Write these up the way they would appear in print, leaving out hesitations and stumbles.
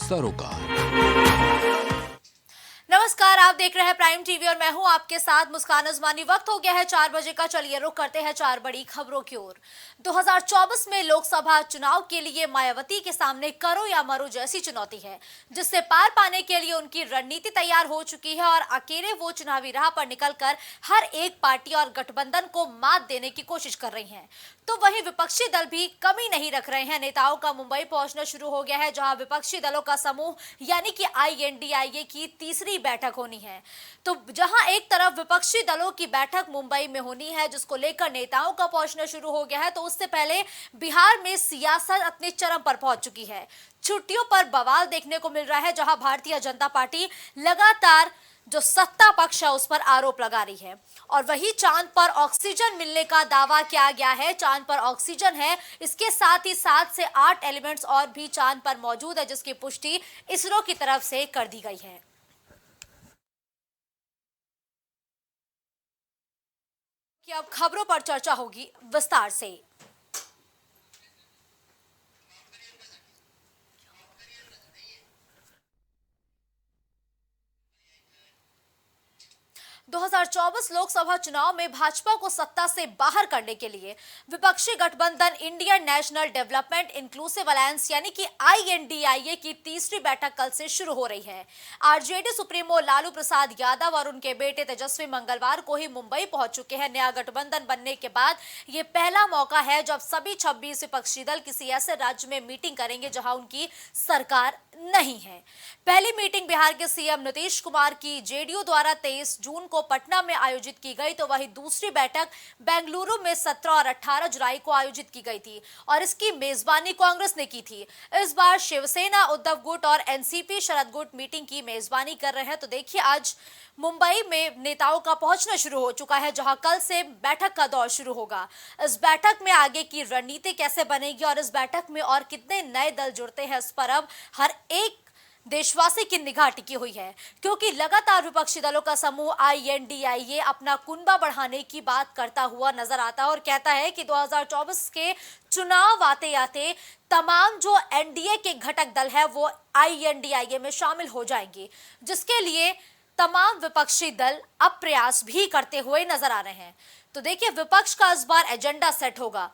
सरोकार। नमस्कार, आप देख रहे हैं प्राइम टीवी और मैं हूं आपके साथ मुस्कान अजमानी। वक्त हो गया है 4 बजे का। चलिए रुक करते हैं 4 बड़ी खबरों की ओर। 2024 में लोकसभा चुनाव के लिए मायावती के सामने करो या मरो जैसी चुनौती है, जिससे पार पाने के लिए उनकी रणनीति तैयार हो चुकी है और अकेले वो चुनावी राह पर निकलकर हर एक पार्टी और गठबंधन को मात देने की कोशिश कर रही हैं। तो वहीं विपक्षी दल भी कमी नहीं रख रहे हैं। नेताओं का मुंबई पहुंचना शुरू हो गया है, जहां विपक्षी दलों का समूह यानी कि INDIA की तीसरी बैठक होनी है। तो जहां एक तरफ विपक्षी दलों की बैठक मुंबई में होनी है, जिसको लेकर नेताओं का पहुंचना शुरू हो गया है, तो उससे पहले बिहार में सियासत अपने चरम पर पहुंच चुकी है। छुट्टियों पर बवाल देखने को मिल रहा है, जहां भारतीय जनता पार्टी लगातार जो सत्ता पक्ष है उस पर आरोप लगा रही है। और वही चांद पर ऑक्सीजन मिलने का दावा किया गया है। चांद पर ऑक्सीजन है, इसके साथ ही 7 से 8 एलिमेंट्स और भी चांद पर मौजूद है, जिसकी पुष्टि इसरो की तरफ से कर दी गई है। कि अब खबरों पर चर्चा होगी विस्तार से। 2024 लोकसभा चुनाव में भाजपा को सत्ता से बाहर करने के लिए विपक्षी गठबंधन Indian national development inclusive alliance यानी कि INDIA की तीसरी बैठक कल से शुरू हो रही है। RJD सुप्रीमो लालू प्रसाद यादव और उनके बेटे तेजस्वी मंगलवार को ही मुंबई पहुंच चुके हैं। नया गठबंधन बनने के बाद ये पहला मौका है जब सभी 26 विपक्षी दल किसी ऐसे राज्य में मीटिंग करेंगे जहां उनकी सरकार नहीं है। पहली मीटिंग बिहार के CM नीतीश कुमार की JDU द्वारा 23 जून को पटना में आयोजित की गई, तो वहीं दूसरी बैठक बेंगलुरु में 17 और 18 जुलाई को आयोजित की गई थी और इसकी मेजबानी कांग्रेस ने की थी। इस बार शिवसेना, उद्धव गुट और NCP शरद गुट मीटिंग की मेजबानी कर रहे हैं। तो देखिए, आज मुंबई में नेताओं का पहुंचना शुरू हो चुका है, जहां कल से बैठक का दौर शुरू होगा। इस बैठक में आगे की रणनीति कैसे बनेगी और इस बैठक में और कितने नए दल जुड़ते हैं, इस पर अब हर एक देशवासी की निगाह टिकी हुई है, क्योंकि लगातार विपक्षी दलों का समूह INDIA अपना कुनबा बढ़ाने की बात करता हुआ नजर आता है और कहता है कि 2024 के चुनाव आते आते तमाम जो NDA के घटक दल है वो INDIA में शामिल हो जाएंगे, जिसके लिए तमाम विपक्षी दल अब प्रयास भी करते हुए नजर आ रहे हैं। तो देखिए, विपक्ष का इस बार एजेंडा सेट होगा।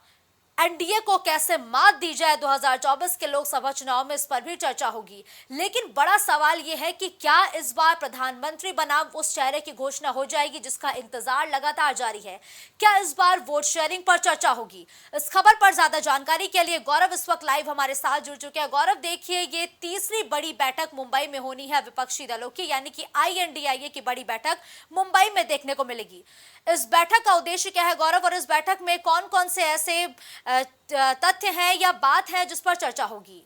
NDA को कैसे मात दी जाए 2024 के लोकसभा चुनाव में, इस पर भी चर्चा होगी। लेकिन बड़ा सवाल यह है कि क्या इस बार प्रधानमंत्री बनाम उस चेहरे की घोषणा हो जाएगी जिसका इंतजार लगातार जारी है? क्या इस बार वोट शेयरिंग पर चर्चा होगी? इस खबर पर ज्यादा जानकारी के लिए गौरव इस वक्त लाइव हमारे साथ जुड़ चुके हैं। गौरव, देखिए, ये तीसरी बड़ी बैठक मुंबई में होनी है विपक्षी दलों की, यानी कि INDIA की बड़ी बैठक मुंबई में देखने को मिलेगी। इस बैठक का उद्देश्य क्या है गौरव, और इस बैठक में कौन कौन से ऐसे तथ्य हैं या बात है जिस पर चर्चा होगी?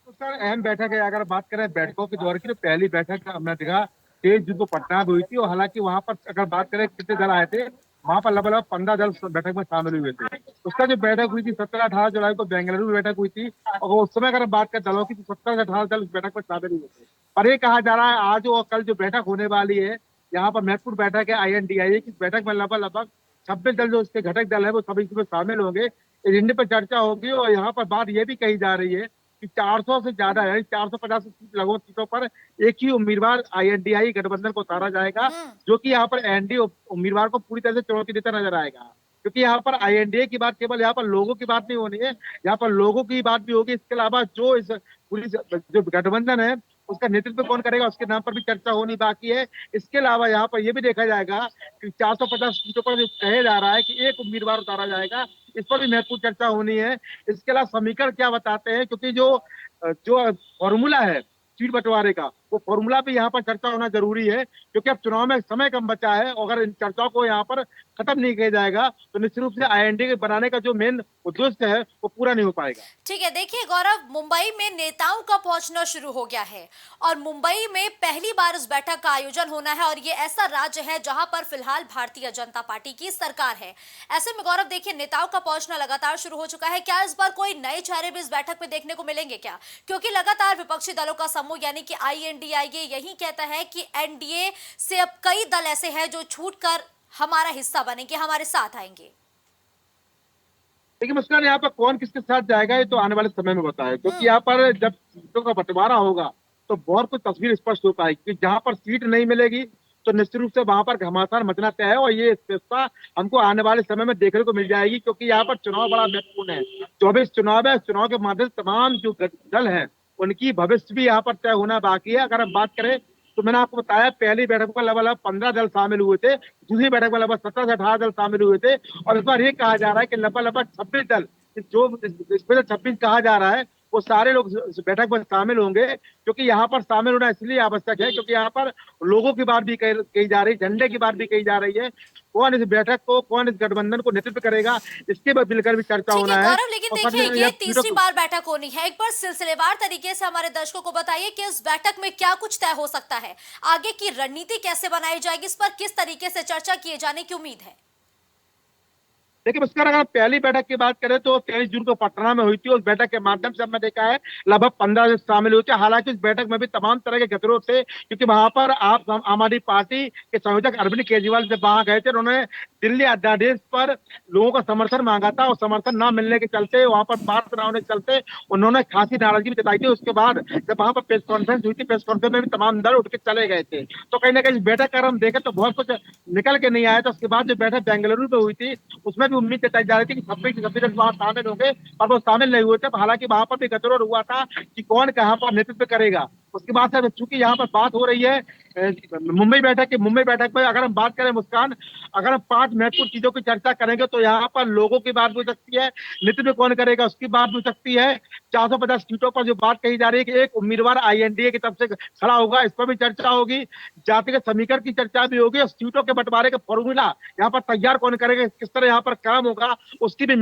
तो सर, अहम बैठक है। अगर बात करें बैठकों के दौर की, तो पहली बैठक हमने देखा 23 जून को पटना में हुई थी और हालांकि वहां पर अगर बात करें कितने दल आए थे, वहां पर लगभग 15 दल उस बैठक में शामिल हुए थे। उसका जो बैठक हुई थी 17-18 जुलाई को बेंगलुरु में बैठक हुई थी और उस समय अगर बात करें दलों की, तो 17 से 18 दल उस बैठक में शामिल हुए थे। पर ये कहा जा रहा है आज और कल जो बैठक होने वाली है, यहाँ पर महत्वपूर्ण बैठक है INDIA की। बैठक में लगभग 26 दल जो इसके घटक दल है वो सभी इसमें शामिल होंगे। एजेंडे पर चर्चा होगी और यहाँ पर बात ये भी कही जा रही है कि 400 से ज्यादा यानी 450 लगभग सीटों पर एक ही उम्मीदवार INDIA गठबंधन को उतारा जाएगा, जो कि यहाँ पर NDA उम्मीदवार को पूरी तरह से चुनौती देता नजर आएगा। क्योंकि यहाँ पर INDA की बात केवल यहाँ पर लोगों की बात नहीं होनी है, यहाँ पर लोगों की बात भी होगी। इसके अलावा जो इस पूरी जो गठबंधन है उसका नेतृत्व कौन करेगा, उसके नाम पर भी चर्चा होनी बाकी है। इसके अलावा यहाँ पर यह भी देखा जाएगा कि 450 सीटों पर जो कहे जा रहा है कि एक उम्मीदवार उतारा जाएगा, इस पर भी महत्वपूर्ण चर्चा होनी है। इसके अलावा समीकरण क्या बताते हैं, क्योंकि जो जो फॉर्मूला है सीट बंटवारे का, वो फॉर्मूला भी यहाँ पर चर्चा होना जरूरी है, क्योंकि अब चुनाव में समय कम बचा है। अगर इन चर्चाओं को यहाँ पर खत्म नहीं किया जाएगा तो निश्चित रूप से INDIA बनाने का जो मेन उद्देश्य है वो पूरा नहीं हो पाएगा। ठीक है, देखिए गौरव, मुंबई में नेताओं का पहुंचना शुरू हो गया है और मुंबई में पहली बार इस बैठक का आयोजन होना है और ये ऐसा राज्य है जहां पर फिलहाल भारतीय जनता पार्टी की सरकार है। ऐसे में गौरव, देखिए, नेताओं का पहुंचना लगातार शुरू हो चुका है। क्या इस बार कोई नए चेहरे भी इस बैठक में देखने को मिलेंगे क्या? क्योंकि लगातार विपक्षी दलों का समूह यानी कि INDIA यही कहता है कि NDA से अब कई दल ऐसे हैं जो छूटकर हमारा हिस्सा बनेंगे, हमारे साथ आएंगे। देखिए मुस्कान, यहाँ पर कौन किसके साथ जाएगा ये तो आने वाले समय में बताए, क्योंकि यहाँ पर जब सीटों का बंटवारा होगा तो बहुत कुछ तस्वीर स्पष्ट हो पाएगी कि जहां पर सीट नहीं मिलेगी तो निश्चित रूप से वहां पर घमासान मचना तय है, और ये स्पष्टता हमको आने वाले समय में देखने को मिल जाएगी, क्योंकि यहाँ पर चुनाव बड़ा महत्वपूर्ण है। 24 चुनाव है, चुनाव के माध्यम से तमाम जो दल है उनकी भविष्य भी यहाँ पर तय होना बाकी है। अगर हम बात करें तो मैंने आपको बताया, पहली बैठक में लगभग 15 दल शामिल हुए थे, दूसरी बैठक में लगभग 17 से 18 दल शामिल हुए थे, और इस बार ये कहा जा रहा है कि लगभग 26 दल, जो इसमें 26 कहा जा रहा है, वो सारे लोग इस बैठक में शामिल होंगे। क्योंकि यहाँ पर शामिल होना इसलिए आवश्यक है क्योंकि यहाँ पर लोगों की बात भी कही जा रही है, झंडे की बात भी कही जा रही है। कौन इस बैठक को, कौन इस गठबंधन को नेतृत्व करेगा, इसके बाद मिलकर भी चर्चा ठीक है होना है। गौरव, लेकिन और देखिए फिर ये यह तीसरी बार बैठक होनी है। एक बार सिलसिलेवार तरीके से हमारे दर्शकों को बताइए कि इस बैठक में क्या कुछ तय हो सकता है, आगे की रणनीति कैसे बनाई जाएगी, इस पर किस तरीके से चर्चा किए जाने की उम्मीद है। देखिए मुस्कान, अगर पहली बैठक की बात करें तो 23 जून को पटना में हुई थी। उस बैठक के माध्यम से हमने देखा है लगभग 15 लोग शामिल हुए थे। हालांकि उस बैठक में भी तमाम तरह के गतिरोध थे, क्योंकि वहां पर आप आम आदमी पार्टी के संयोजक अरविंद केजरीवाल जब वहां गए थे, उन्होंने दिल्ली अध्यादेश पर लोगों का समर्थन मांगा था, और समर्थन न मिलने के चलते, वहां पर पार्ट न होने के चलते उन्होंने खासी नाराजगी भी जताई थी। उसके बाद जब वहां पर प्रेस कॉन्फ्रेंस हुई थी, प्रेस कॉन्फ्रेंस में भी तमाम दल उठ के चले गए थे। तो कहीं ना कहीं इस बैठक अगर हम देखें तो बहुत कुछ निकल के नहीं आया था। उसके बाद जो बैठक बेंगलुरु में हुई थी, उसमें भी उम्मीद जताई जा रही थी कि 26 वहां शामिल होंगे, पर वो शामिल नहीं हुए थे। हालांकि वहां पर भी गतिरोध हुआ था कि कौन कहां पर नेतृत्व करेगा। उसके बाद से चूंकि यहाँ पर बात हो रही है मुंबई बैठक में अगर हम बात करें मुस्कान, अगर हम 5 महत्वपूर्ण चीजों की चर्चा करेंगे तो यहाँ पर लोगों की बात भी हो सकती है, नेतृत्व कौन करेगा उसकी बात भी हो सकती है। 450 सीटों पर जो बात कही जा रही है कि एक उम्मीदवार आईएनडीए की तरफ से खड़ा होगा, इस पर भी चर्चा होगी। जातिगत समीकरण की चर्चा भी होगी, और सीटों के बंटवारे का फॉर्मूला यहाँ पर तैयार कौन करेगा, किस तरह यहाँ पर काम होगा, उसकी भी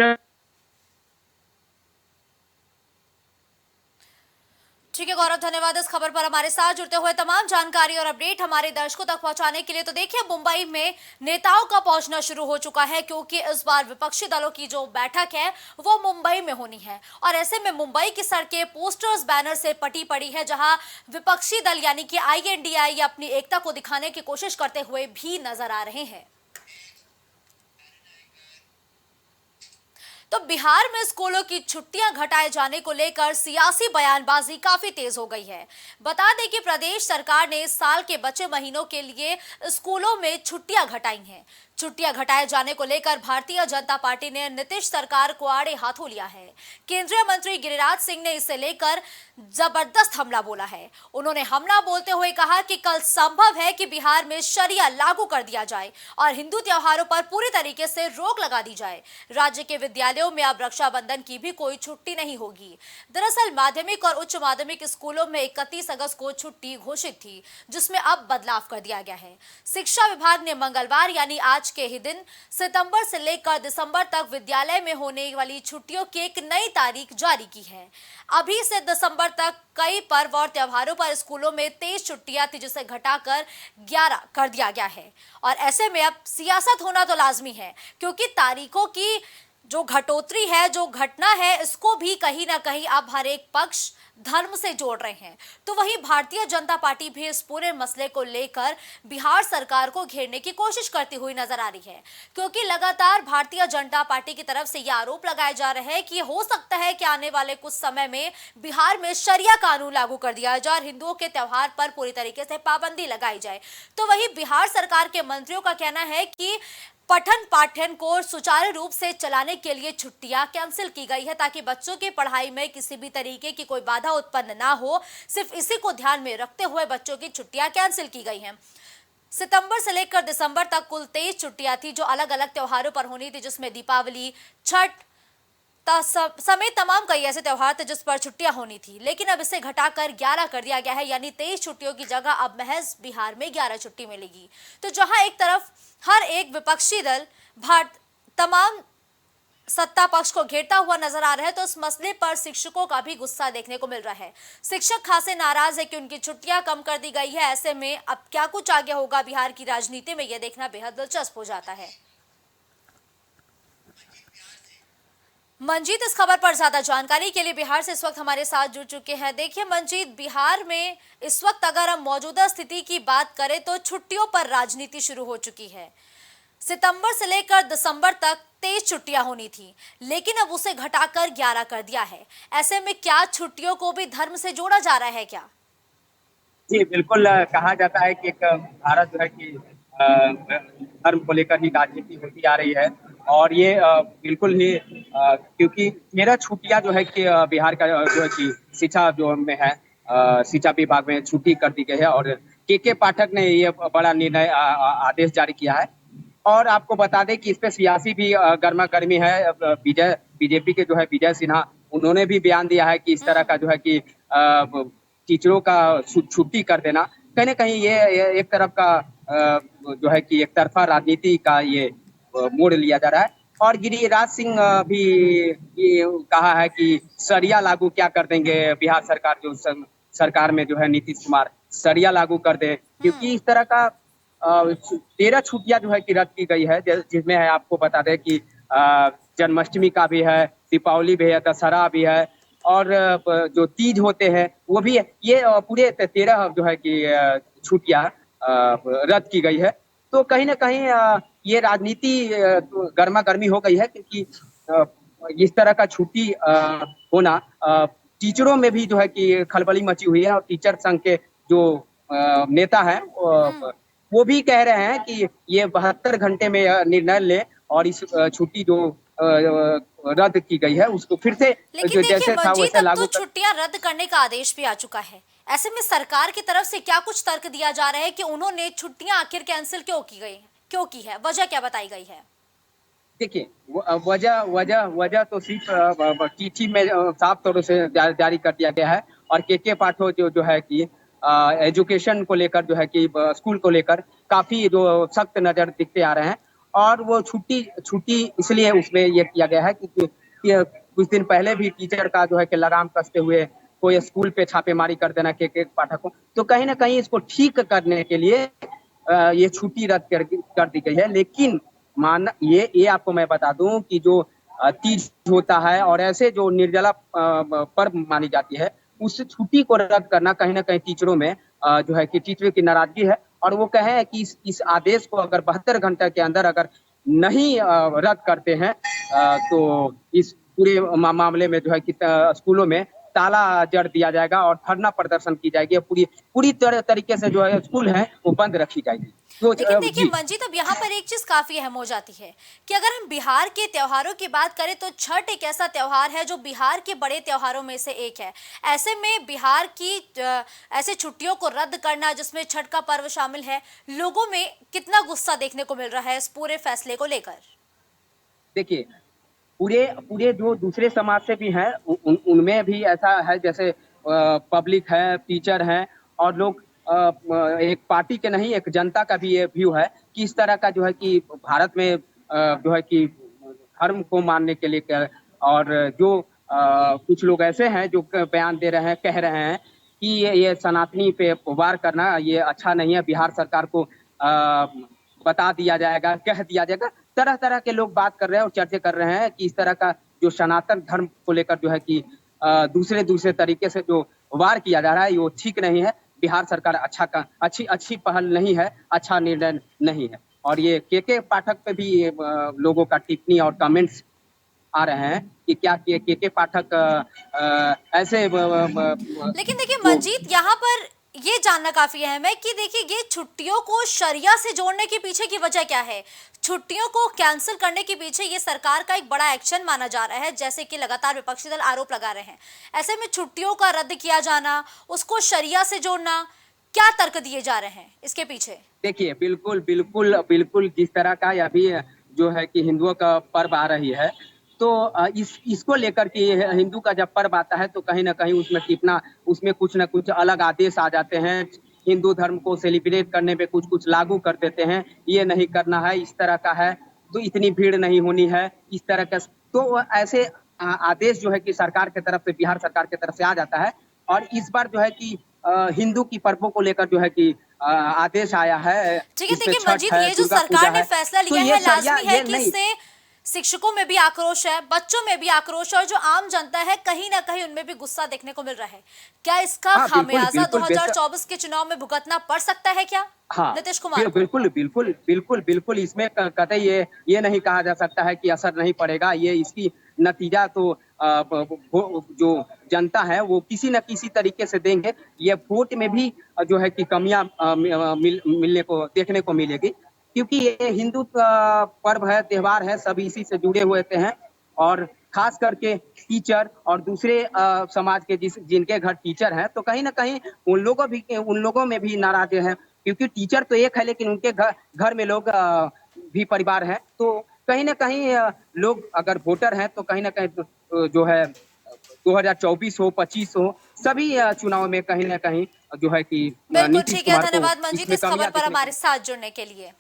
ठीक है गौरव, धन्यवाद इस खबर पर हमारे साथ जुड़ते हुए। तमाम जानकारी और अपडेट हमारे दर्शकों तक पहुंचाने के लिए। तो देखिए मुंबई में नेताओं का पहुंचना शुरू हो चुका है, क्योंकि इस बार विपक्षी दलों की जो बैठक है वो मुंबई में होनी है, और ऐसे में मुंबई की सड़कें पोस्टर्स बैनर से पटी पड़ी है, जहां विपक्षी दल यानी कि आईएनडीआई अपनी एकता को दिखाने की कोशिश करते हुए भी नजर आ रहे हैं। तो बिहार में स्कूलों की छुट्टियां घटाए जाने को लेकर सियासी बयानबाजी काफी तेज हो गई है। बता दें कि प्रदेश सरकार ने साल के बचे महीनों के लिए स्कूलों में छुट्टियां घटाई हैं। छुट्टियां घटाए जाने को लेकर भारतीय जनता पार्टी ने नीतीश सरकार को आड़े हाथों लिया है। केंद्रीय मंत्री गिरिराज सिंह ने इसे लेकर जबरदस्त हमला बोला है। उन्होंने हमला बोलते हुए कहा कि कल संभव है कि बिहार में शरिया लागू कर दिया जाए और हिंदू त्योहारों पर पूरी तरीके से रोक लगा दी जाए। राज्य के विद्यालयों में अब रक्षाबंधन की भी कोई छुट्टी नहीं होगी। दरअसल माध्यमिक और उच्च माध्यमिक स्कूलों में 31 अगस्त को छुट्टी घोषित थी, जिसमें अब बदलाव कर दिया गया है। शिक्षा विभाग ने मंगलवार यानी आज के ही दिन सितंबर से लेकर दिसंबर तक विद्यालय में होने वाली छुट्टियों की एक नई तारीख जारी की है। अभी से दिसंबर तक कई पर्व और त्योहारों पर स्कूलों में 23 छुट्टियां थी, जिसे घटाकर 11 कर दिया गया है। और ऐसे में अब सियासत होना तो लाजमी है, क्योंकि तारीखों की जो घटोतरी है, जो घटना है, इसको भी कहीं ना कहीं अब हर एक पक्ष धर्म से जोड़ रहे हैं। तो वहीं भारतीय जनता पार्टी भी इस पूरे मसले को लेकर बिहार सरकार को घेरने की कोशिश करती हुई नजर आ रही है, क्योंकि लगातार भारतीय जनता पार्टी की तरफ से यह आरोप लगाए जा रहे हैं कि हो सकता है कि आने वाले कुछ समय में बिहार में शरिया कानून लागू कर दिया जाए और हिंदुओं के त्योहार पर पूरी तरीके से पाबंदी लगाई जाए। तो वहीं बिहार सरकार के मंत्रियों का कहना है कि पठन पाठन को सुचारू रूप से चलाने के लिए छुट्टियां कैंसिल की गई है, ताकि बच्चों की पढ़ाई में किसी भी तरीके की कोई बाधा उत्पन्न ना हो। सिर्फ इसी को ध्यान में रखते हुए बच्चों की छुट्टियां कैंसिल की गई हैं। सितंबर से लेकर दिसंबर तक कुल 23 छुट्टियां थी, जो अलग अलग त्योहारों पर होनी थी, जिसमें दीपावली, छठ समेत तमाम कई ऐसे त्योहार थे जिस पर छुट्टियां होनी थी। लेकिन अब इसे घटाकर 11 कर दिया गया है, यानी 23 छुट्टियों की जगह अब महज बिहार में 11 छुट्टी मिलेगी। तो जहां एक तरफ हर एक विपक्षी दल तमाम सत्ता पक्ष को घेरता हुआ नजर आ रहा है, तो इस मसले पर शिक्षकों का भी गुस्सा देखने को मिल रहा है। शिक्षक खासे नाराज है कि उनकी छुट्टियां कम कर दी गई है। ऐसे में अब क्या कुछ आगे होगा बिहार की राजनीति में, यह देखना बेहद दिलचस्प हो जाता है। मंजीत इस खबर पर ज्यादा जानकारी के लिए बिहार से इस वक्त हमारे साथ जुड़ चुके हैं। देखिए मंजीत, बिहार में इस वक्त अगर हम मौजूदा स्थिति की बात करें तो छुट्टियों पर राजनीति शुरू हो चुकी है। सितंबर से लेकर दिसंबर तक 23 छुट्टियां होनी थी, लेकिन अब उसे घटाकर 11 कर दिया है। ऐसे में क्या छुट्टियों को भी धर्म से जोड़ा जा रहा है क्या? जी, बिल्कुल कहा जाता है कि एक भारत जो है कि धर्म को लेकर ही राजनीति होती आ रही है और ये बिल्कुल ही क्योंकि 13 छुट्टियां जो है कि बिहार का जो है कि शिक्षा जो में है शिक्षा विभाग में छुट्टी कर दी गई है और के पाठक ने ये बड़ा निर्णय आदेश जारी किया है। और आपको बता दें कि इस पे सियासी भी गर्मा गर्मी है। बीजेपी के जो है विजय सिन्हा उन्होंने भी बयान दिया है कि इस तरह का जो है कि टीचरों का छुट्टी कर देना कहीं ना कहीं ये एक तरफ का जो है कि एक तरफा राजनीति का ये मोड़ लिया जा रहा है। और गिरिराज सिंह भी ये कहा है कि सरिया लागू क्या कर देंगे बिहार सरकार जो सरकार में जो है नीतीश कुमार सरिया लागू कर दे, क्योंकि इस तरह का 13 छुट्टियां जो है कि रद्द की गई है, जिसमें है आपको बता दें कि जन्माष्टमी का भी है, दीपावली भी है, दशहरा भी है और जो तीज होते हैं वो भी है। ये पूरे 13 जो है कि छुट्टियां रद्द की गई है। तो कहीं ना कहीं ये राजनीति गर्मा गर्मी हो गई है, क्योंकि इस तरह का छुट्टी होना टीचरों में भी जो है कि खलबली मची हुई है और टीचर संघ के जो नेता हैं वो भी कह रहे हैं कि ये 72 घंटे में निर्णय ले और इस छुट्टी जो रद्द की गई है उसको फिर से लेकिन जो जैसे था मंजीत, वैसे अब लागू तो छुट्टियां रद्द करने का आदेश भी आ चुका है। ऐसे में सरकार की तरफ से क्या कुछ तर्क दिया जा रहा है कि उन्होंने छुट्टियां आखिर कैंसिल क्यों की है, वजह क्या बताई गई है? देखिए, वजह तो सिर्फ चिट्ठी में साफ तौर से जारी कर दिया गया है और के पाठक जो है कि एजुकेशन को लेकर जो है कि स्कूल को लेकर काफी जो सख्त नजर दिखते आ रहे हैं। और वो छुट्टी इसलिए उसमें ये किया गया है कि कुछ दिन पहले भी टीचर का जो है कि लगाम कसते हुए कोई स्कूल पे छापेमारी कर देना के पाठक को, तो कहीं ना कहीं इसको ठीक करने के लिए ये छुट्टी रद्द कर दी गई है। लेकिन ये आपको मैं बता दूं कि जो तीज होता है और ऐसे जो निर्जला पर्व मानी जाती है, उस छुट्टी को रद्द करना कहीं ना कहीं टीचरों में जो है कि टीचरों की नाराजगी है और वो कहे हैं कि इस आदेश को अगर 72 घंटे के अंदर अगर नहीं रद्द करते हैं तो इस पूरे मामले में जो है कि स्कूलों में ताला जड़ दिया जाएगा और धरना प्रदर्शन की जाएगी। पूरी तरीके से जो है स्कूल है वो बंद रखी जाएगी। तो लेकिन देखिए मंजीत, अब यहाँ पर एक चीज काफी अहम हो जाती है कि अगर हम बिहार के त्योहारों की बात करें तो छठ एक ऐसा त्योहार है जो बिहार के बड़े त्योहारों में से एक है। ऐसे में बिहार की ऐसे छुट्टियों को रद्द करना जिसमें छठ का पर्व शामिल है, लोगों में कितना गुस्सा देखने को मिल रहा है इस पूरे फैसले को लेकर? देखिए, पूरे जो दूसरे समाज से भी हैं उनमें भी ऐसा है, जैसे पब्लिक है, टीचर हैं और लोग एक पार्टी के नहीं एक जनता का भी ये व्यू है कि इस तरह का जो है कि भारत में जो है कि धर्म को मानने के लिए और जो कुछ लोग ऐसे हैं जो बयान दे रहे हैं, कह रहे हैं कि ये सनातनी पे वार करना ये अच्छा नहीं है। बिहार सरकार को बता दिया जाएगा, कह दिया जाएगा। तरह तरह के लोग बात कर रहे हैं और चर्चा कर रहे हैं कि इस तरह का जो सनातन धर्म को लेकर जो है कि दूसरे तरीके से जो वार किया जा रहा है वो ठीक नहीं है। बिहार सरकार अच्छी पहल नहीं है, अच्छा निर्णय नहीं है। और ये के पाठक पे भी लोगों का टिप्पणी और कमेंट्स आ रहे हैं कि क्या के पाठक ऐसे लेकिन देखिए मंजीत, यहाँ पर ये जानना काफी अहम है कि देखिए ये छुट्टियों को शरिया से जोड़ने के पीछे की वजह क्या है? छुट्टियों को कैंसिल करने के पीछे ये सरकार का एक बड़ा एक्शन माना जा रहा है, जैसे कि लगातार विपक्षी दल आरोप लगा रहे हैं। ऐसे में छुट्टियों का रद्द किया जाना, उसको शरिया से जोड़ना, क्या तर्क दिए जा रहे हैं इसके पीछे? देखिए, बिल्कुल जिस तरह का अभी जो है कि हिंदुओं का पर्व आ रही है, तो इसको लेकर के हिंदू का जब पर्व आता है तो कहीं ना कहीं उसमें कुछ ना कुछ अलग आदेश आ जाते हैं। हिंदू धर्म को सेलिब्रेट करने पे कुछ लागू कर देते हैं, ये नहीं करना है, इस तरह का है तो इतनी भीड़ नहीं होनी है, इस तरह का। तो ऐसे आदेश जो है कि सरकार की तरफ से, बिहार सरकार की तरफ से आ जाता है। और इस बार जो है कि हिंदू की पर्वों को लेकर जो है कि आदेश आया है। ठीक है, देखिए मंजीत, ये जो सरकार ने फैसला लिया है लाजमी है कि इससे शिक्षकों में भी आक्रोश है, बच्चों में भी आक्रोश है और जो आम जनता है कहीं ना कहीं उनमें भी गुस्सा देखने को मिल रहा है। क्या इसका हाँ, बिल्कुल, खामियाजा बिल्कुल, बेशक। 2024 के चुनाव में भुगतना पड़ सकता है क्या हाँ, नीतीश कुमार को? बिल्कुल, बिल्कुल, बिल्कुल, बिल्कुल इसमें कतई ये नहीं कहा जा सकता है कि असर नहीं पड़ेगा। ये इसकी नतीजा तो वो जो जनता है वो किसी न किसी तरीके से देंगे। ये वोट में भी जो है कि कमियाँ मिलने को देखने को मिलेगी। क्योंकि ये हिंदू पर्व है, त्योहार है, सब इसी से जुड़े हुए हैं। और खास करके टीचर और दूसरे समाज के जिनके घर टीचर हैं, तो कहीं न कहीं उन लोगों में भी नाराज़ हैं। क्योंकि टीचर तो एक है, लेकिन उनके घर में लोग भी परिवार हैं। तो कहीं न कहीं लोग अगर वोटर हैं तो कहीं न कहीं जो है 2024 हो, 25 हो, सभी चुनाव में कहीं न कहीं जो है कि बिल्कुल नीतीश ठीक है, कुमार को धन्यवाद मंजीत इसमें इस खबर कमियाँ पर दिखने को हमारे साथ जुड़ने के लिए।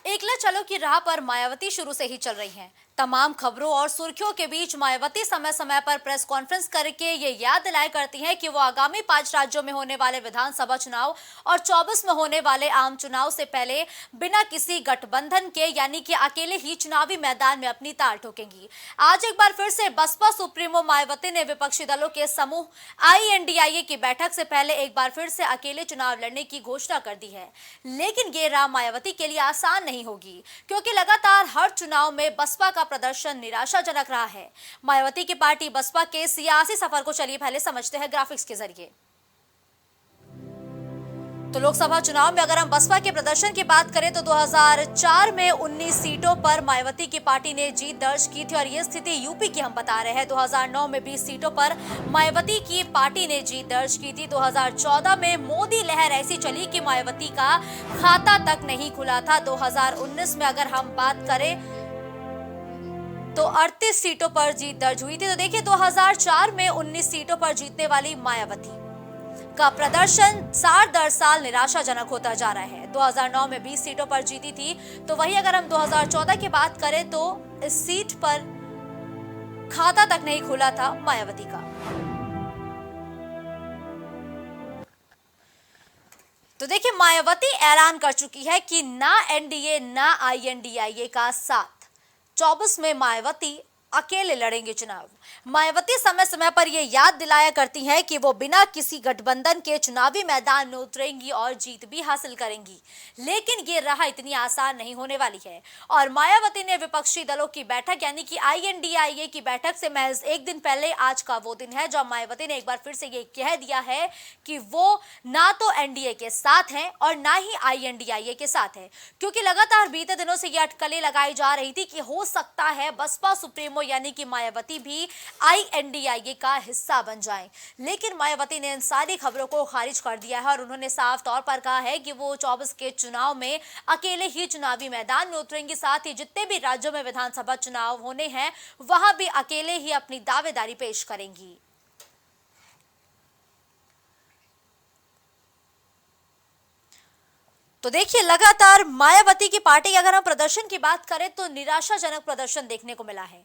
एकला चलो की राह पर मायावती शुरू से ही चल रही हैं। तमाम खबरों और सुर्खियों के बीच मायावती समय समय पर प्रेस कॉन्फ्रेंस करके ये याद दिलाया करती हैं कि वो आगामी 5 राज्यों में होने वाले विधानसभा चुनाव और 24 में होने वाले आम चुनाव से पहले बिना किसी गठबंधन के यानी कि अकेले ही चुनावी मैदान में अपनी ताल ठोकेंगी। आज एक बार फिर से बसपा सुप्रीमो मायावती ने विपक्षी दलों के समूह आईएनडीआईए की बैठक से पहले एक बार फिर से अकेले चुनाव लड़ने की घोषणा कर दी है। लेकिन ये राह मायावती के लिए आसान नहीं होगी, क्योंकि लगातार हर चुनाव में बसपा का प्रदर्शन निराशाजनक रहा है। मायावती की पार्टी बसपा के सियासी सफर को चलिए पहले समझते हैं ग्राफिक्स के जरिए। तो लोकसभा चुनाव में अगर हम बसपा के प्रदर्शन की बात करें तो 2004 में 19 सीटों पर मायावती की पार्टी ने जीत दर्ज की थी और ये स्थिति यूपी की हम बता रहे हैं। 2009 में 20 सीटों पर मायावती की पार्टी ने जीत दर्ज की थी। 2014 में मोदी लहर ऐसी चली कि मायावती का खाता तक नहीं खुला था। 2019 में अगर हम बात करें तो 38 सीटों पर जीत दर्ज हुई थी। तो देखिए 2004 में 19 सीटों पर जीतने वाली मायावती का प्रदर्शन साल दर साल निराशाजनक होता जा रहा है। 2009 में 20 सीटों पर जीती थी, तो वही अगर हम 2014 की बात करें तो इस सीट पर खाता तक नहीं खुला था मायावती का। तो देखिए मायावती ऐलान कर चुकी है कि ना एनडीए ना आईएनडीआईए का साथ। 24 में मायावती अकेले लड़ेंगे चुनाव। मायावती समय समय पर यह याद दिलाया करती हैं कि वो बिना किसी गठबंधन के चुनावी मैदान में उतरेंगी और जीत भी हासिल करेंगी। लेकिन ये राह इतनी आसान नहीं होने वाली है और मायावती ने विपक्षी दलों की बैठक यानी कि आईएनडीआईए की बैठक से महज एक दिन पहले आज का वो दिन है जब मायावती ने एक बार फिर से ये कह दिया है कि वो ना तो एनडीए के साथ हैं और ना ही आईएनडीआईए के साथ है, क्योंकि लगातार बीते दिनों से ये अटकलें लगाई जा रही थी कि हो सकता है बसपा सुप्रीमो यानी कि मायावती भी आईएनडीआईए का हिस्सा बन जाएं। लेकिन मायावती ने इन सारी खबरों को खारिज कर दिया है और उन्होंने साफ तौर पर कहा है कि वो 24 के चुनाव में अकेले ही चुनावी मैदान में उतरेंगे। साथ ही जितने भी राज्यों में विधानसभा चुनाव होने हैं वहां भी अकेले ही अपनी दावेदारी पेश करेंगी। तो देखिए लगातार मायावती की पार्टी अगर हम प्रदर्शन की बात करें तो निराशाजनक प्रदर्शन देखने को मिला है।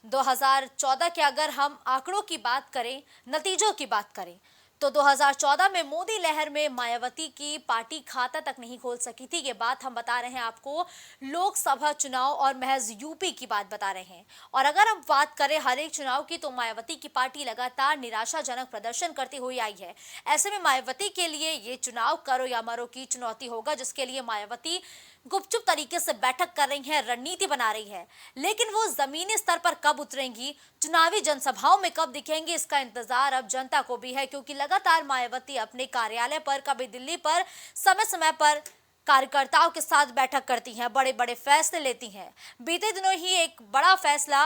2014 के अगर हम आंकड़ों की बात करें, नतीजों की बात करें तो 2014 में मोदी लहर में मायावती की पार्टी खाता तक नहीं खोल सकी थी। ये बात हम बता रहे हैं आपको लोकसभा चुनाव और महज यूपी की बात बता रहे हैं। और अगर हम बात करें हर एक चुनाव की तो मायावती की पार्टी लगातार निराशाजनक प्रदर्शन करती हुई आई है। ऐसे में मायावती के लिए ये चुनाव करो या मरो की चुनौती होगा, जिसके लिए मायावती गुपचुप तरीके से बैठक कर रही है, रणनीति बना रही है। लेकिन वो जमीनी स्तर पर कब उतरेंगी, चुनावी जनसभाओं में कब दिखेंगी, इसका इंतजार अब जनता को भी है, क्योंकि लगातार मायावती अपने कार्यालय पर कभी दिल्ली पर समय समय पर कार्यकर्ताओं के साथ बैठक करती हैं, बड़े बड़े फैसले लेती हैं। बीते दिनों ही एक बड़ा फैसला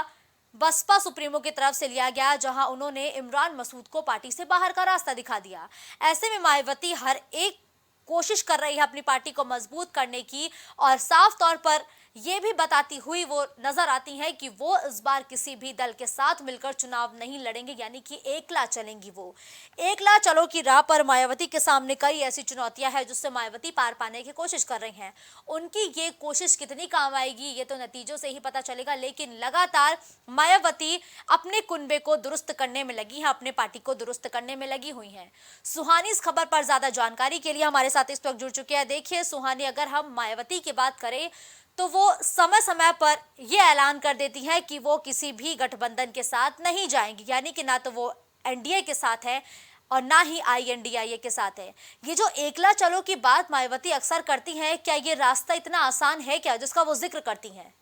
बसपा सुप्रीमो की तरफ से लिया गया, जहां उन्होंने इमरान मसूद को पार्टी से बाहर का रास्ता दिखा दिया। ऐसे में मायावती हर एक कोशिश कर रही है अपनी पार्टी को मजबूत करने की और साफ तौर पर ये भी बताती हुई वो नजर आती हैं कि वो इस बार किसी भी दल के साथ मिलकर चुनाव नहीं लड़ेंगे, यानी कि एकला चलेंगी। वो एकला चलो की राह पर मायावती के सामने कई ऐसी चुनौतियां हैं जिससे मायावती पार पाने की कोशिश कर रही हैं। उनकी ये कोशिश कितनी काम आएगी ये तो नतीजों से ही पता चलेगा, लेकिन लगातार मायावती अपने कुनबे को दुरुस्त करने में लगी हैं, अपने पार्टी को दुरुस्त करने में लगी हुई हैं। सुहानी इस खबर पर ज्यादा जानकारी के लिए हमारे साथ इस वक्त जुड़ चुके हैं। देखिए सुहानी, अगर हम मायावती की बात करें तो वो समय समय पर ये ऐलान कर देती है कि वो किसी भी गठबंधन के साथ नहीं जाएंगी, यानी कि ना तो वो एनडीए के साथ है और ना ही आईएनडीआईए के साथ है। ये जो एकला चलो की बात मायावती अक्सर करती हैं, क्या ये रास्ता इतना आसान है क्या जिसका वो जिक्र करती हैं?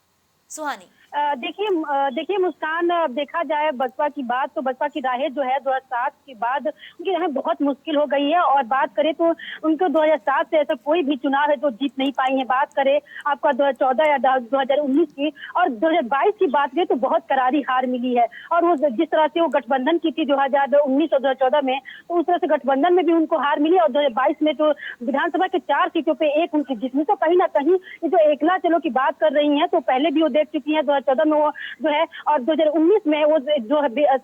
सुहानी, देखिए मुस्कान, देखा जाए बसपा की बात तो बसपा की राहें जो है 2007 के बाद उनकी राहें बहुत मुश्किल हो गई है। और बात करें तो उनको 2007 से ऐसा कोई भी चुनाव है तो जीत नहीं पाई है। बात करें आपका 2014 या 2019 की, और 2022 की बात करें तो बहुत करारी हार मिली है। और वो जिस तरह से वो गठबंधन की थी 2019 और 2014 में, तो उस तरह से गठबंधन में भी उनको हार मिली। और 2022 में तो विधानसभा के 4 सीटों पे 1 उनकी जीतनी। तो कहीं ना कहीं ये जो एकला चलो की बात कर रही है तो पहले भी वो देख चुकी है। 2014 में वो जो है और 2019 में वो जो है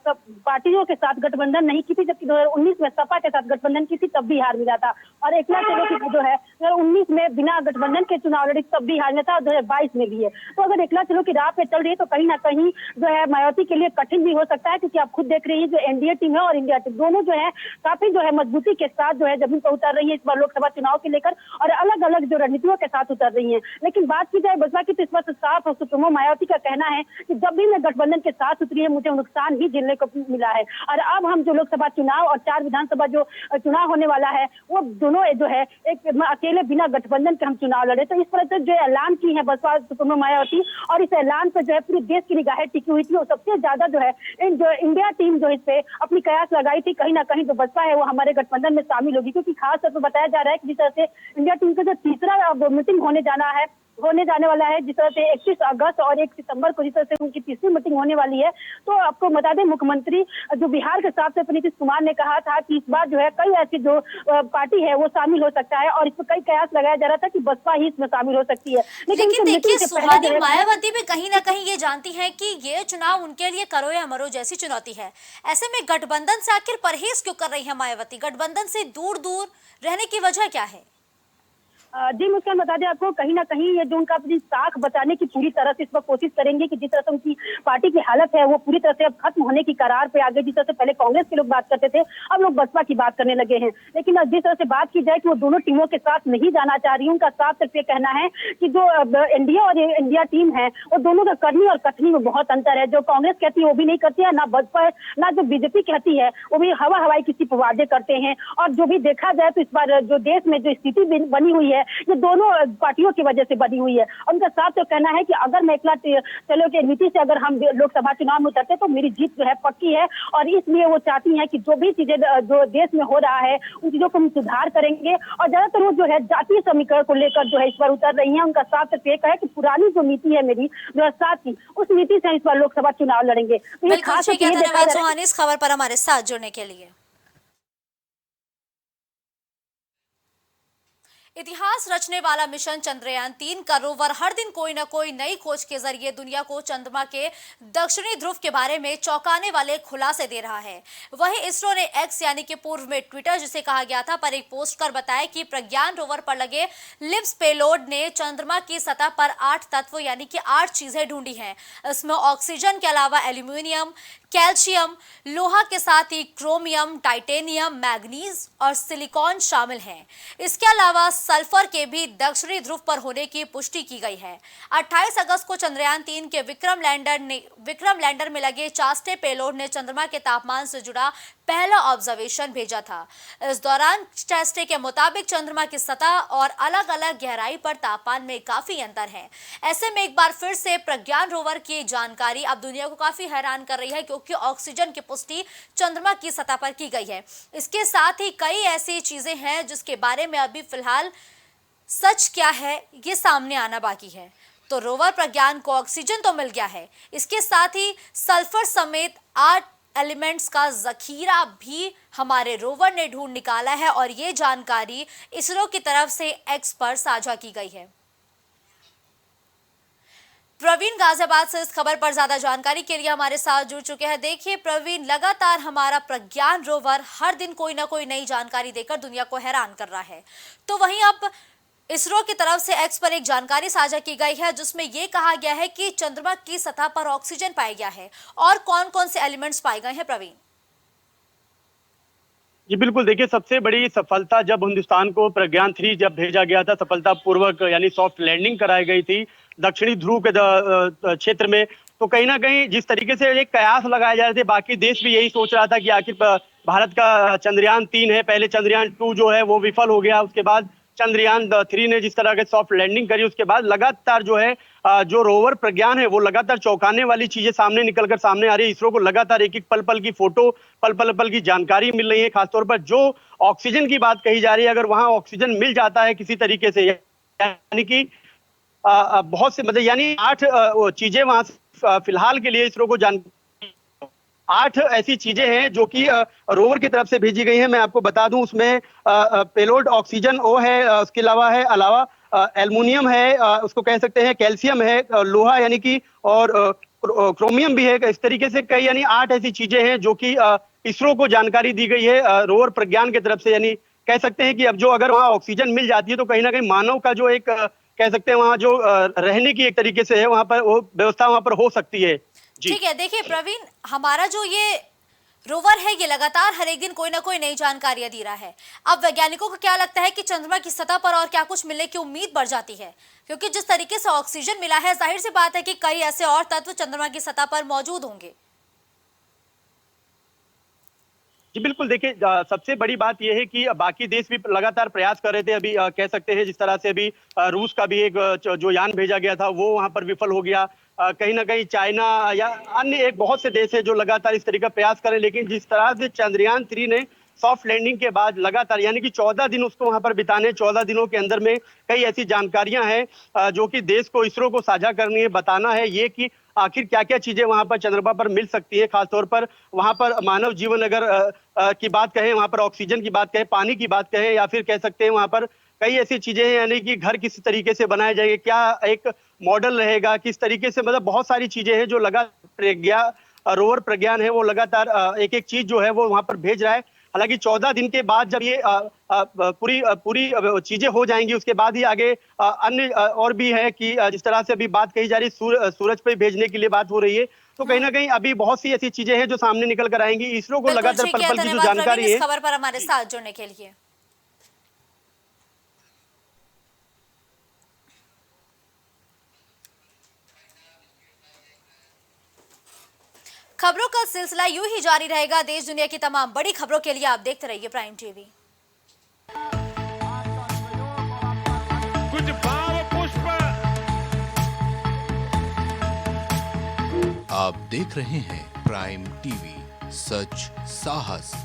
पार्टियों के साथ गठबंधन नहीं की थी, जबकि 2019 में सपा के साथ गठबंधन की थी तब भी हार मिला था। और एकला चलो की जो है 2019 में बिना गठबंधन के चुनाव लड़ी तब भी हार मिला था, और 2022 में भी है। तो अगर एकला चलो की राह पे चल रही है तो कहीं ना कहीं जो है मायावती के लिए कठिन भी हो सकता है, क्योंकि आप खुद देख रही है जो एनडीए टीम है और इंडिया टीम दोनों जो है काफी जो है मजबूती के साथ जो है जमीन पर उतर रही है इस बार लोकसभा चुनाव के लेकर, और अलग अलग जो रणनीतियों के साथ उतर रही है। लेकिन बात की जाए बसपा की तो इस बार साफ और सुप्रीमो मायावती का कहना है कि जब भी मैं गठबंधन के साथ उतरी है मुझे नुकसान ही झेलने को मिला है। और अब हम जो लोकसभा चुनाव और 4 विधानसभा जो चुनाव होने वाला है वो दोनों जो है एक अकेले बिना गठबंधन के हम चुनाव लड़े। तो इस तरह से जो ऐलान की है बसपा सुप्रीमो मायावती, और इस ऐलान पर जो है पूरे देश की निगाहें टिकी हुई थी। और सबसे ज्यादा जो है जो इंडिया टीम जो इस पे अपनी कयास लगाई थी, कहीं ना कहीं जो बसपा है वो हमारे गठबंधन में शामिल होगी, क्योंकि खास तौर पर बताया जा रहा है कि जिस तरह से इंडिया टीम का जो तीसरा मीटिंग होने जाने वाला है, जिस तरह से 31 अगस्त और 1 सितंबर को जिस तरह से उनकी तीसरी मीटिंग होने वाली है। तो आपको बता दें मुख्यमंत्री जो बिहार के साथ से नीतीश कुमार ने कहा था कि इस बार जो है कई ऐसी जो पार्टी है वो शामिल हो सकता है, और इस पर कई कयास लगाया जा रहा था कि बसपा ही इसमें शामिल हो सकती है। लेकिन देखिए सुहानी, मायावती भी कहीं ना कहीं ये जानती है कि ये चुनाव उनके लिए करो या मरो जैसी चुनौती है। ऐसे में गठबंधन से आखिर परहेज क्यों कर रही है मायावती? गठबंधन से दूर दूर रहने की वजह क्या है? जी मुस्कान, बता दें आपको कहीं ना कहीं ये जो उनका अपनी साख बचाने की पूरी तरह से इस वक्त कोशिश करेंगे कि जिस तरह से उनकी पार्टी की हालत है वो पूरी तरह से अब खत्म होने की कगार पे आ गई। जिस तरह से पहले कांग्रेस के लोग बात करते थे, अब लोग बसपा की बात करने लगे हैं। लेकिन जिस तरह से बात की जाए कि वो दोनों टीमों के साथ नहीं जाना चाह रही, उनका साफ तौर पे कहना है कि जो एनडीए और इंडिया टीम है वो दोनों का करनी और कथनी में बहुत अंतर है। जो कांग्रेस कहती है वो भी नहीं करती है, ना बसपा ना जो बीजेपी कहती है वो भी हवाई किसी पर वादे करते हैं। और जो भी देखा जाए तो इस बार जो देश में जो स्थिति बनी हुई है ये दोनों पार्टियों की वजह से बनी हुई है। उनका साफ तो कहना है कि अगर मैं एकला चलो के नीति से अगर हम लोकसभा चुनाव में उतरते तो मेरी जीत जो है पक्की है, और इसलिए वो चाहती हैं कि जो भी चीजें जो देश में हो रहा है उन चीजों को हम सुधार करेंगे। और ज्यादातर वो जो है जातीय समीकरण को लेकर जो है इस बार उतर रही है। उनका साफ तो है कि पुरानी जो नीति है मेरी 2007 की, उस नीति से इस बार लोकसभा चुनाव लड़ेंगे। तो खास धन्यवाद सुहानी इस खबर पर हमारे साथ जुड़ने के लिए। इतिहास रचने वाला मिशन चंद्रयान-3 का रोवर हर दिन कोई न कोई नई खोज के जरिए दुनिया को चंद्रमा के दक्षिणी ध्रुव के बारे में चौंकाने वाले खुलासे दे रहा है। वहीं इसरो ने एक्स यानी कि पूर्व में ट्विटर जिसे कहा गया था पर एक पोस्ट कर बताया कि प्रज्ञान रोवर पर लगे लिप्स पेलोड ने चंद्रमा की सतह पर 8 तत्व यानी कि 8 चीजें ढूंढी हैं। इसमें ऑक्सीजन के अलावा एल्यूमिनियम, कैल्शियम, लोहा के साथ ही क्रोमियम, टाइटेनियम, मैग्नीज और सिलिकॉन शामिल हैं। इसके अलावा सल्फर के भी दक्षिणी ध्रुव पर होने की पुष्टि की गई है। 28 अगस्त को चंद्रयान-3 के विक्रम लैंडर में लगे चास्टे पेलोड ने चंद्रमा के तापमान से जुड़ा पहला ऑब्जर्वेशन भेजा था। इस दौरान चास्टे के मुताबिक चंद्रमा की सतह और अलग-अलग गहराई पर तापमान में काफी अंतर है। ऐसे में एक बार फिर से प्रज्ञान रोवर की जानकारी अब दुनिया को काफी हैरान कर रही है, क्योंकि ऑक्सीजन की पुष्टि चंद्रमा की सतह पर की गई है। इसके साथ ही कई ऐसी चीजें हैं जिसके बारे में अभी फिलहाल सच क्या है ये सामने आना बाकी है। तो रोवर प्रज्ञान को ऑक्सीजन तो मिल गया है, इसके साथ ही सल्फर समेत 8 एलिमेंट्स का जखीरा भी हमारे रोवर ने ढूंढ निकाला है, और ये जानकारी इसरो की तरफ से एक्स पर साझा की गई है। प्रवीण गाजियाबाद से इस खबर पर ज्यादा जानकारी के लिए हमारे साथ जुड़ चुके हैं। देखिए प्रवीण, लगातार हमारा प्रज्ञान रोवर हर दिन कोई ना कोई नई जानकारी देकर दुनिया को हैरान कर रहा है, तो वहीं अब इसरो की तरफ से एक्स पर एक जानकारी साझा की गई है जिसमें यह कहा गया है कि चंद्रमा की सतह पर ऑक्सीजन पाया गया है। और कौन कौन से एलिमेंट्स पाए गए हैं प्रवीण? जी बिल्कुल, देखिए सबसे बड़ी सफलता जब हिंदुस्तान को प्रज्ञान 3 जब भेजा गया था, सफलतापूर्वक यानी सॉफ्ट लैंडिंग कराई गई थी दक्षिणी ध्रुव के क्षेत्र में, तो कहीं ना कहीं जिस तरीके से एक कयास लगाए जा रहे थे, बाकी देश भी यही सोच रहा था कि आखिर भारत का चंद्रयान 3 है, पहले चंद्रयान 2 जो है वो विफल हो गया, उसके बाद चंद्रयान 3 ने जिस तरह के सॉफ्ट लैंडिंग करी, उसके बाद लगातार जो है जो रोवर प्रज्ञान है वो लगातार चौंकाने वाली चीजें सामने निकलकर सामने आ रही है। इसरो को लगातार एक एक पल पल की फोटो, पल पल की जानकारी मिल रही है। खासतौर पर जो ऑक्सीजन की बात कही जा रही है, अगर वहां ऑक्सीजन मिल जाता है किसी तरीके से, यानी कि बहुत से मतलब यानी 8 चीजें वहां फिलहाल के लिए इसरो को 8 ऐसी चीजें हैं जो कि रोवर की तरफ से भेजी गई हैं। मैं आपको बता दूं, उसमें पेलोड ऑक्सीजन ओ है, उसके अलावा एल्युमिनियम है, उसको कह सकते हैं कैल्शियम है, लोहा यानी कि और क्रोमियम भी है। इस तरीके से कई यानी 8 ऐसी चीजें हैं जो कि इसरो को जानकारी दी गई है रोवर प्रज्ञान की तरफ से। यानी कह सकते हैं कि अब जो अगर वहां ऑक्सीजन मिल जाती है तो कहीं ना कहीं मानव का जो एक कह सकते हैं वहां जो रहने की एक तरीके से है वहां पर वो व्यवस्था वहां पर हो सकती है। ठीक है, देखिए प्रवीण, हमारा जो ये रोवर है ये लगातार हर एक दिन कोई ना कोई नई जानकारियां दे रहा है। अब वैज्ञानिकों को क्या लगता है कि चंद्रमा की सतह पर और क्या कुछ मिलने की उम्मीद बढ़ जाती है, क्योंकि जिस तरीके से ऑक्सीजन मिला है जाहिर सी बात है कि कई ऐसे और तत्व चंद्रमा की सतह पर मौजूद होंगे। जी बिल्कुल, देखिए सबसे बड़ी बात यह है कि बाकी देश भी लगातार प्रयास कर रहे थे। अभी कह सकते हैं जिस तरह से अभी रूस का भी एक जो यान भेजा गया था वो वहां पर विफल हो गया। कहीं ना कहीं चाइना या अन्य एक बहुत से देश है जो लगातार इस तरीके का प्रयास करें, लेकिन जिस तरह से चंद्रयान 3 ने सॉफ्ट लैंडिंग के बाद लगातार यानी कि 14 दिन उसको वहां पर बिताने, 14 दिनों के अंदर में कई ऐसी जानकारियां हैं जो कि देश को, इसरो को साझा करनी है, बताना है ये कि आखिर क्या क्या चीजें वहां पर चंद्रमा पर मिल सकती है। खासतौर पर वहां पर मानव जीवन अगर की बात कहें, वहां पर ऑक्सीजन की बात कहें, पानी की बात कहें, या फिर कह सकते हैं वहां पर कई ऐसी चीजें हैं, यानी कि घर किस तरीके से बनाए जाएंगे, क्या एक मॉडल रहेगा, किस तरीके से, मतलब बहुत सारी चीजें हैं जो लगातार रोवर प्रज्ञान है वो लगातार एक एक चीज जो है वो वहां पर भेज रहा है। हालांकि 14 दिन के बाद जब ये पूरी चीजें हो जाएंगी उसके बाद ही आगे अन्य और भी है कि जिस तरह से अभी बात कही जा रही है सूरज पे भेजने के लिए बात हो रही है, तो कहीं ना कहीं अभी बहुत सी ऐसी चीजें हैं जो सामने निकल कर आएंगी। इसरो को लगातार पल पल की जो जानकारी है। इस खबर पर हमारे साथ जुड़ने के लिए खबरों का सिलसिला यूं ही जारी रहेगा। देश दुनिया की तमाम बड़ी खबरों के लिए आप देखते रहिए प्राइम टीवी। कुछ भाव पुष्प। आप देख रहे हैं प्राइम टीवी, सच साहस